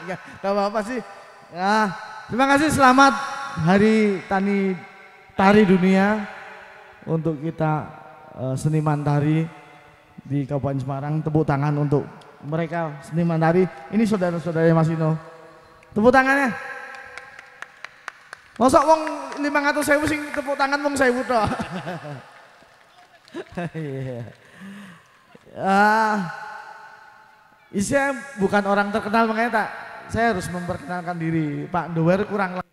Gak apa-apa sih. Nah, terima kasih, selamat Hari Tari Dunia untuk kita seniman tari di Kabupaten Semarang. Tepuk tangan untuk mereka seniman tari. Ini saudara-saudara Mas Ino. Tepuk tangannya. Mosok wong 500.000 sing tepuk tangan wong 1.000 tok. Saya bukan orang terkenal, makanya saya harus memperkenalkan diri. Pak Dower kurang lengkap.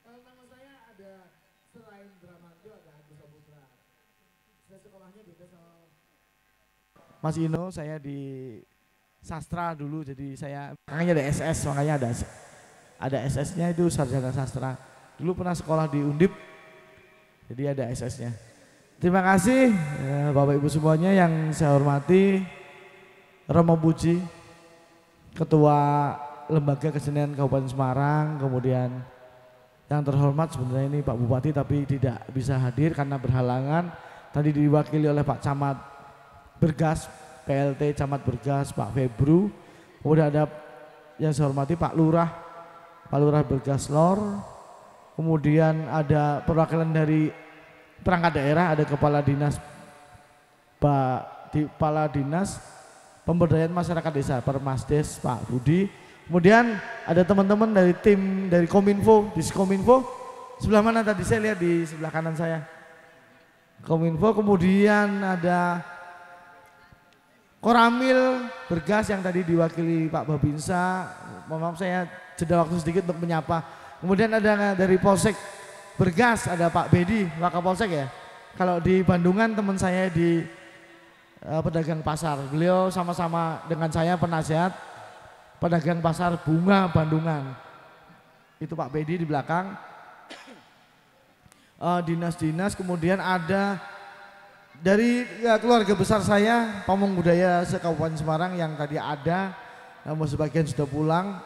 Kalau nama saya ada selain Bramantyo ada Agus Saputra. Saya sekolahnya beda sama Mas Ino, saya di sastra dulu, jadi saya makanya ada SS, makanya ada SS-nya itu sarjana sastra. Dulu pernah sekolah di Undip, jadi ada SS-nya. Terima kasih Bapak Ibu semuanya yang saya hormati. Romo Puji, Ketua Lembaga Kesenian Kabupaten Semarang, kemudian yang terhormat sebenarnya ini Pak Bupati tapi tidak bisa hadir karena berhalangan. Tadi diwakili oleh Pak Camat Bergas, PLT Camat Bergas, Pak Febru. Kemudian ada yang saya hormati Pak Lurah Bergas Lor. Kemudian ada perwakilan dari perangkat daerah, ada Kepala Dinas Pemberdayaan Masyarakat Desa Permasdes Pak Budi. Kemudian ada teman-teman dari tim dari Kominfo, Diskominfo. Sebelah mana tadi saya lihat di sebelah kanan saya. Kominfo, kemudian ada Koramil Bergas yang tadi diwakili Pak Babinsa. Mohon maaf saya jeda waktu sedikit untuk menyapa. Kemudian ada dari Polsek Bergas, ada Pak Bedi, Wakapolsek ya. Kalau di Bandungan teman saya di pedagang pasar, beliau sama-sama dengan saya penasihat pedagang pasar bunga Bandungan. Itu Pak Bedi di belakang. Dinas-dinas, kemudian ada dari keluarga besar saya, Pamong Budaya se-Kabupaten Semarang yang tadi ada, namun sebagian sudah pulang.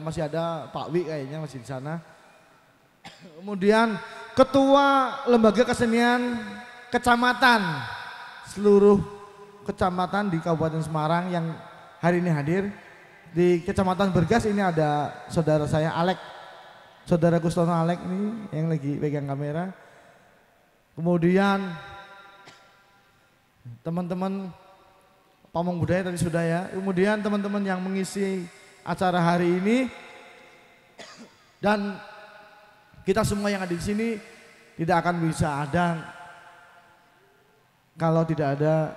Masih ada Pak Wi kayaknya masih di sana. Kemudian Ketua Lembaga Kesenian Kecamatan, seluruh kecamatan di Kabupaten Semarang yang hari ini hadir. Di Kecamatan Bergas ini ada saudara saya Alek, saudara Kustono Alek ini yang lagi pegang kamera. Kemudian teman-teman Pamong Budaya tadi sudah ya. Kemudian teman-teman yang mengisi acara hari ini dan kita semua yang ada di sini tidak akan bisa ada kalau tidak ada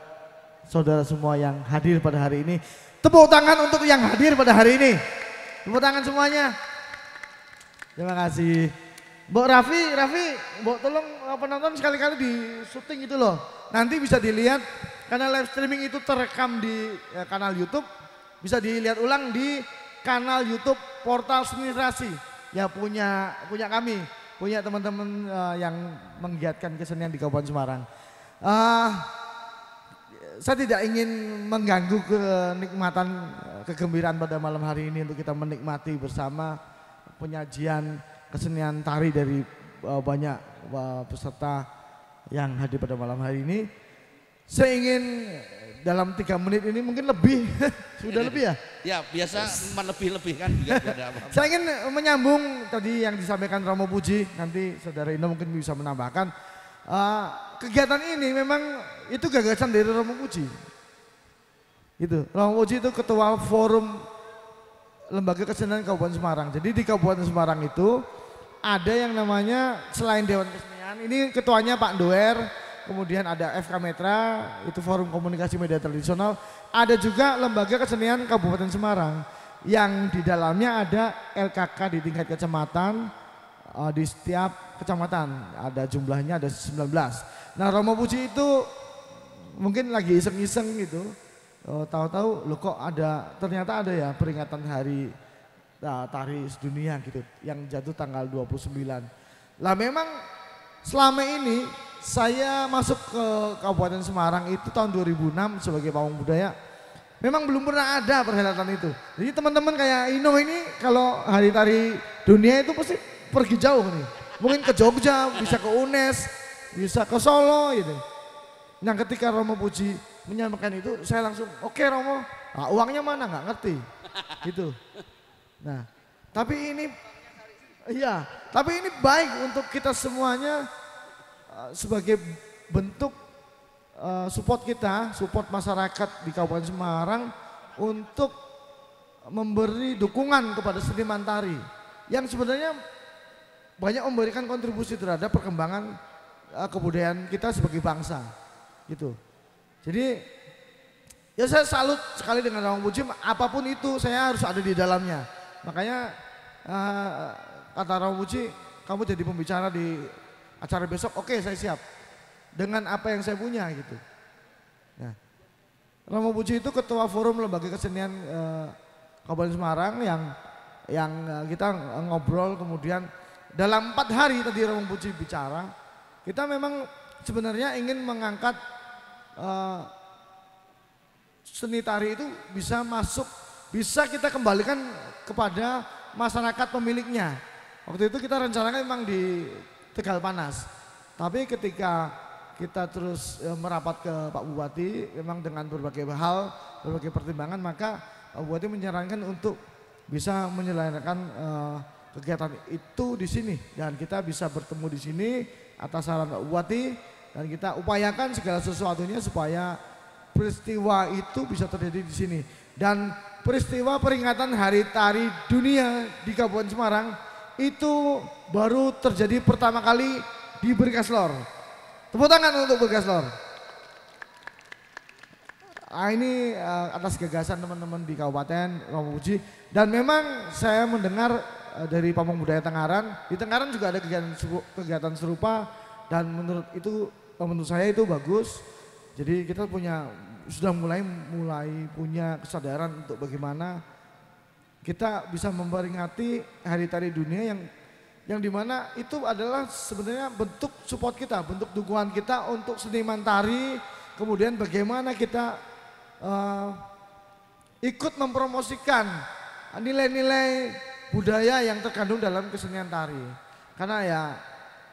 saudara semua yang hadir pada hari ini. Tepuk tangan untuk yang hadir pada hari ini. Tepuk tangan semuanya. Terima kasih. Mbok Raffi, Mbok tolong penonton sekali-kali di syuting itu loh. Nanti bisa dilihat karena live streaming itu terekam di kanal YouTube. Bisa dilihat ulang di kanal YouTube Portal Seni Rasi. Ya punya kami, punya teman-teman yang menggiatkan kesenian di Kabupaten Semarang. Saya tidak ingin mengganggu kenikmatan kegembiraan pada malam hari ini untuk kita menikmati bersama penyajian kesenian tari dari banyak peserta yang hadir pada malam hari ini. Saya ingin dalam 3 menit ini mungkin lebih, sudah lebih ya? Ya biasa lebih kan juga tidak ada apa-apa. Saya ingin menyambung tadi yang disampaikan Romo Puji, nanti saudara Ino mungkin bisa menambahkan. Kegiatan ini memang itu gagasan dari Romo Puji. Itu Romo Puji itu ketua forum Lembaga Kesenian Kabupaten Semarang. Jadi di Kabupaten Semarang itu ada yang namanya selain Dewan Kesenian, ini ketuanya Pak Doer, kemudian ada FK Metra, itu Forum Komunikasi Media Tradisional, ada juga Lembaga Kesenian Kabupaten Semarang yang di dalamnya ada LKK di tingkat kecamatan, di setiap kecamatan ada jumlahnya ada 19. Nah Romo Puji itu mungkin lagi iseng-iseng gitu, tahu-tahu lo kok ternyata ada ya peringatan hari tari sedunia gitu yang jatuh tanggal 29. Lah memang selama ini saya masuk ke Kabupaten Semarang itu tahun 2006 sebagai pamong budaya. Memang belum pernah ada perhelatan itu. Jadi teman-teman kayak Ino ini kalau hari tari dunia itu pasti pergi jauh nih. Mungkin ke Jogja, bisa ke UNES, bisa ke Solo gitu. Yang ketika Romo Puji menyampaikan itu saya langsung oke Romo, Uangnya mana nggak ngerti, gitu. Nah, tapi ini, iya, tapi ini baik untuk kita semuanya sebagai bentuk support kita, support masyarakat di Kabupaten Semarang untuk memberi dukungan kepada seniman tari yang sebenarnya banyak memberikan kontribusi terhadap perkembangan kebudayaan kita sebagai bangsa, gitu. Jadi ya saya salut sekali dengan Romo Puji, apapun itu saya harus ada di dalamnya. Makanya kata Romo Puji, kamu jadi pembicara di acara besok, oke saya siap. Dengan apa yang saya punya gitu. Nah, Romo Puji itu ketua forum lembaga kesenian Kabupaten Semarang yang kita ngobrol, kemudian dalam 4 hari tadi Romo Puji bicara, kita memang sebenarnya ingin mengangkat seni tari itu bisa masuk, bisa kita kembalikan kepada masyarakat pemiliknya. Waktu itu kita rencanakan memang di Tegal Panas, tapi ketika kita terus merapat ke Pak Bupati, memang dengan berbagai hal, berbagai pertimbangan, maka Pak Bupati menyarankan untuk bisa menyelenggarakan kegiatan itu di sini, dan kita bisa bertemu di sini atas saran Pak Bupati, dan kita upayakan segala sesuatunya supaya peristiwa itu bisa terjadi di sini. Dan peristiwa peringatan Hari Tari Dunia di Kabupaten Semarang itu baru terjadi pertama kali di Bergaslor. Tepuk tangan untuk Bergaslor. Ini atas gagasan teman-teman di Kabupaten Romo Puji, dan memang saya mendengar dari Pamong Budaya Tengaran, di Tengaran juga ada kegiatan serupa, dan menurut saya itu bagus. Jadi kita sudah mulai punya kesadaran untuk bagaimana kita bisa memperingati Hari Tari Dunia yang dimana itu adalah sebenarnya bentuk support kita, bentuk dukungan kita untuk seniman tari, kemudian bagaimana kita ikut mempromosikan nilai-nilai budaya yang terkandung dalam kesenian tari. Karena ya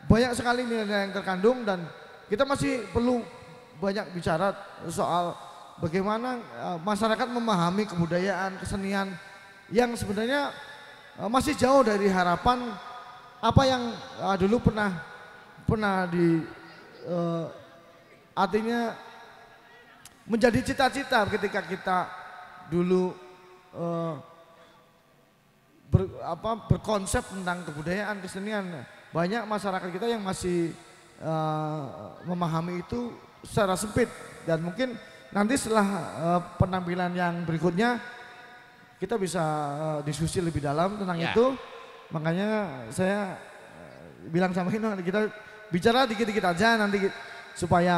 banyak sekali nilai-nilai yang terkandung, dan kita masih perlu banyak bicara soal bagaimana masyarakat memahami kebudayaan, kesenian yang sebenarnya masih jauh dari harapan apa yang dulu pernah artinya menjadi cita-cita ketika kita dulu berkonsep tentang kebudayaan, kesenian. Banyak masyarakat kita yang masih memahami itu secara sempit, dan mungkin nanti setelah penampilan yang berikutnya kita bisa diskusi lebih dalam tentang itu. Makanya saya bilang sama Ino, kita bicara dikit-dikit aja nanti supaya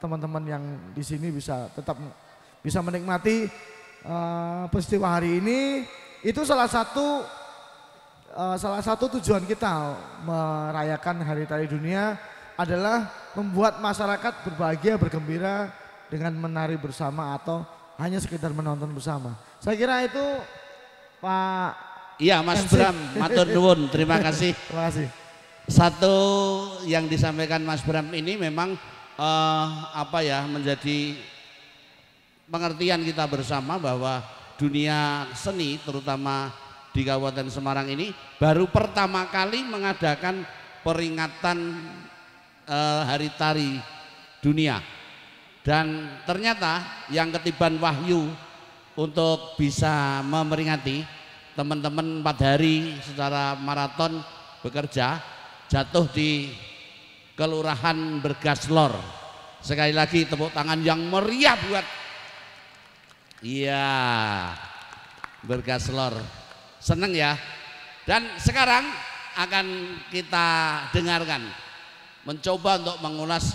teman-teman yang di sini bisa tetap bisa menikmati peristiwa hari ini. Itu salah satu tujuan kita merayakan Hari Tari Dunia adalah membuat masyarakat berbahagia, bergembira dengan menari bersama atau hanya sekedar menonton bersama. Saya kira itu Pak. Iya Mas MC. Bram, matur nuwun, terima kasih. Terima kasih. Satu yang disampaikan Mas Bram ini memang menjadi pengertian kita bersama bahwa dunia seni terutama di Kabupaten Semarang ini baru pertama kali mengadakan peringatan Hari Tari Dunia, dan ternyata yang ketiban wahyu untuk bisa memperingati teman-teman 4 hari secara maraton bekerja jatuh di Kelurahan Bergaslor. Sekali lagi tepuk tangan yang meriah buat Bergaslor. Seneng ya. Dan sekarang akan kita dengarkan, mencoba untuk mengulas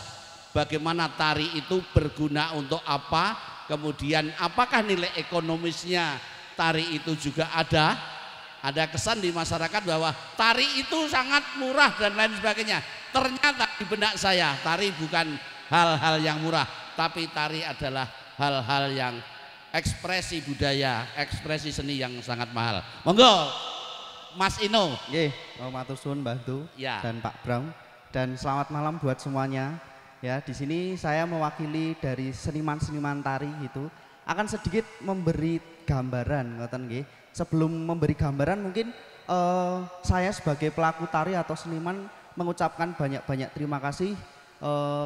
bagaimana tari itu berguna untuk apa, kemudian apakah nilai ekonomisnya tari itu juga ada kesan di masyarakat bahwa tari itu sangat murah dan lain sebagainya. Ternyata di benak saya tari bukan hal-hal yang murah, tapi tari adalah hal-hal yang ekspresi budaya, ekspresi seni yang sangat mahal. Monggo Mas Ino. Nggih, matur suwun Mbah dan Pak Bram, dan selamat malam buat semuanya. Ya, di sini saya mewakili dari seniman-seniman tari gitu. akan sedikit memberi gambaran, ngoten nggih. Sebelum memberi gambaran mungkin saya sebagai pelaku tari atau seniman mengucapkan banyak-banyak terima kasih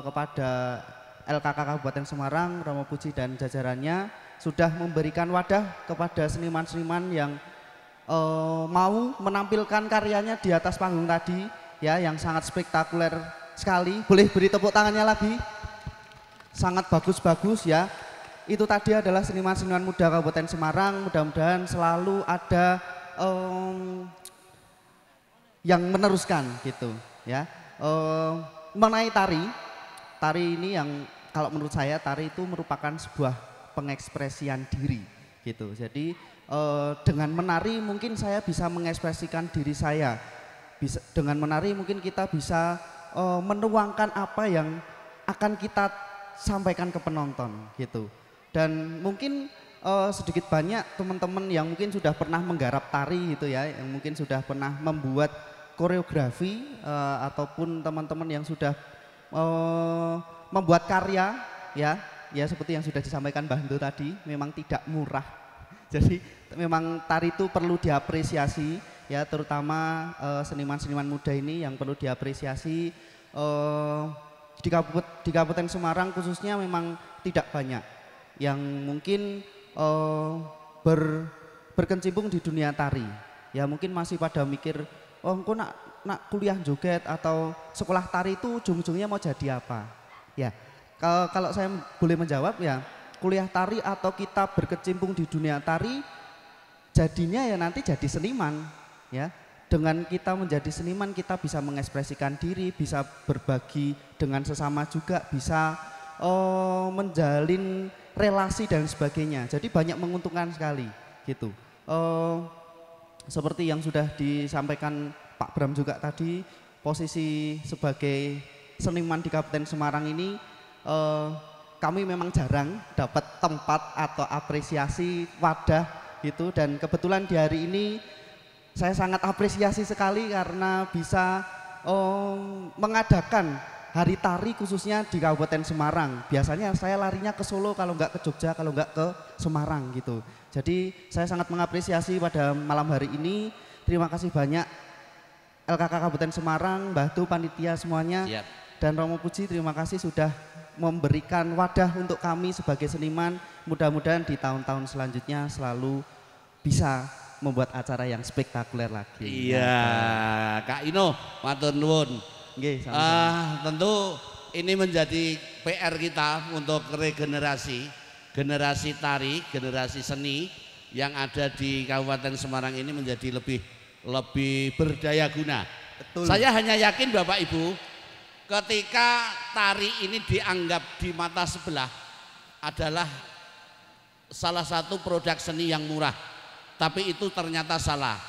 kepada LKK Kabupaten Semarang, Romo Puji dan jajarannya sudah memberikan wadah kepada seniman-seniman yang mau menampilkan karyanya di atas panggung tadi ya, yang sangat spektakuler sekali. Boleh beri tepuk tangannya lagi. Sangat bagus-bagus ya. Itu tadi adalah seniman-seniman muda Kabupaten Semarang. Mudah-mudahan selalu ada yang meneruskan gitu ya. Mengenai tari ini yang kalau menurut saya tari itu merupakan sebuah pengekspresian diri gitu. Jadi dengan menari mungkin saya bisa mengekspresikan diri saya. Dengan menari mungkin kita bisa menuangkan apa yang akan kita sampaikan ke penonton gitu. Dan mungkin sedikit banyak teman-teman yang mungkin sudah pernah menggarap tari gitu ya, yang mungkin sudah pernah membuat koreografi ataupun teman-teman yang sudah membuat karya ya seperti yang sudah disampaikan Mbah Hendo tadi, memang tidak murah. Jadi memang tari itu perlu diapresiasi ya, terutama seniman-seniman muda ini yang perlu diapresiasi. Di Kabupaten Semarang khususnya memang tidak banyak yang mungkin berkecimpung di dunia tari. Ya mungkin masih pada mikir, oh engko nak kuliah joget atau sekolah tari itu ujung-ujungnya mau jadi apa? Ya, kalau saya boleh menjawab ya, kuliah tari atau kita berkecimpung di dunia tari jadinya ya nanti jadi seniman ya. Dengan kita menjadi seniman kita bisa mengekspresikan diri, bisa berbagi dengan sesama juga, bisa menjalin relasi dan sebagainya. Jadi banyak menguntungkan sekali gitu. Seperti yang sudah disampaikan Pak Bram juga tadi, posisi sebagai seniman di Kabupaten Semarang ini kami memang jarang dapat tempat atau apresiasi wadah gitu, dan kebetulan di hari ini saya sangat apresiasi sekali karena bisa mengadakan hari tari khususnya di Kabupaten Semarang. Biasanya saya larinya ke Solo, kalau enggak ke Jogja, kalau enggak ke Semarang gitu. Jadi saya sangat mengapresiasi pada malam hari ini. Terima kasih banyak LKK Kabupaten Semarang, Mbah Tu, panitia semuanya. Siap. Dan Romo Puji, terima kasih sudah memberikan wadah untuk kami sebagai seniman. Mudah-mudahan di tahun-tahun selanjutnya selalu bisa membuat acara yang spektakuler lagi. Iya, Kak Ino, matur nuwun. Nggih, tentu ini menjadi PR kita untuk regenerasi, generasi tari, generasi seni yang ada di Kabupaten Semarang ini menjadi lebih berdaya guna. Betul. Saya hanya yakin Bapak Ibu, ketika tari ini dianggap di mata sebelah adalah salah satu produk seni yang murah, tapi itu ternyata salah.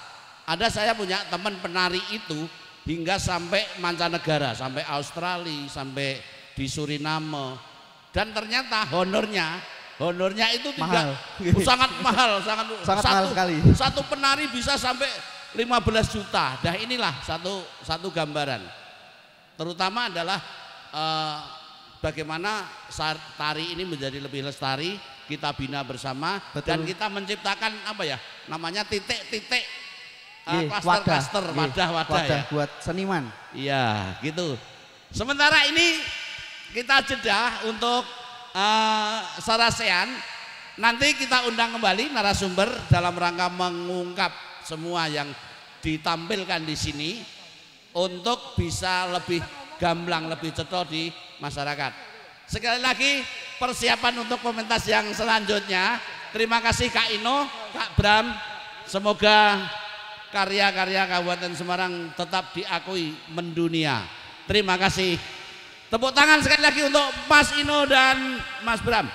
Ada saya punya teman penari itu hingga sampai mancanegara, sampai Australia, sampai di Suriname, dan ternyata honornya itu mahal. Sangat mahal, sangat mahal sekali. Satu penari bisa sampai 15 juta. Nah inilah satu gambaran. Terutama adalah bagaimana tari ini menjadi lebih lestari, kita bina bersama. Betul. Dan kita menciptakan apa ya namanya titik-titik klaster-klaster, wadah ya buat seniman. Iya gitu. Sementara ini kita jeda untuk Sarasean. Nanti kita undang kembali narasumber dalam rangka mengungkap semua yang ditampilkan di sini untuk bisa lebih gamblang, lebih cetok di masyarakat. Sekali lagi persiapan untuk pentas yang selanjutnya. Terima kasih Kak Ino, Kak Bram. Semoga karya-karya Kabupaten Semarang tetap diakui mendunia. Terima kasih. Tepuk tangan sekali lagi untuk Mas Ino dan Mas Bram.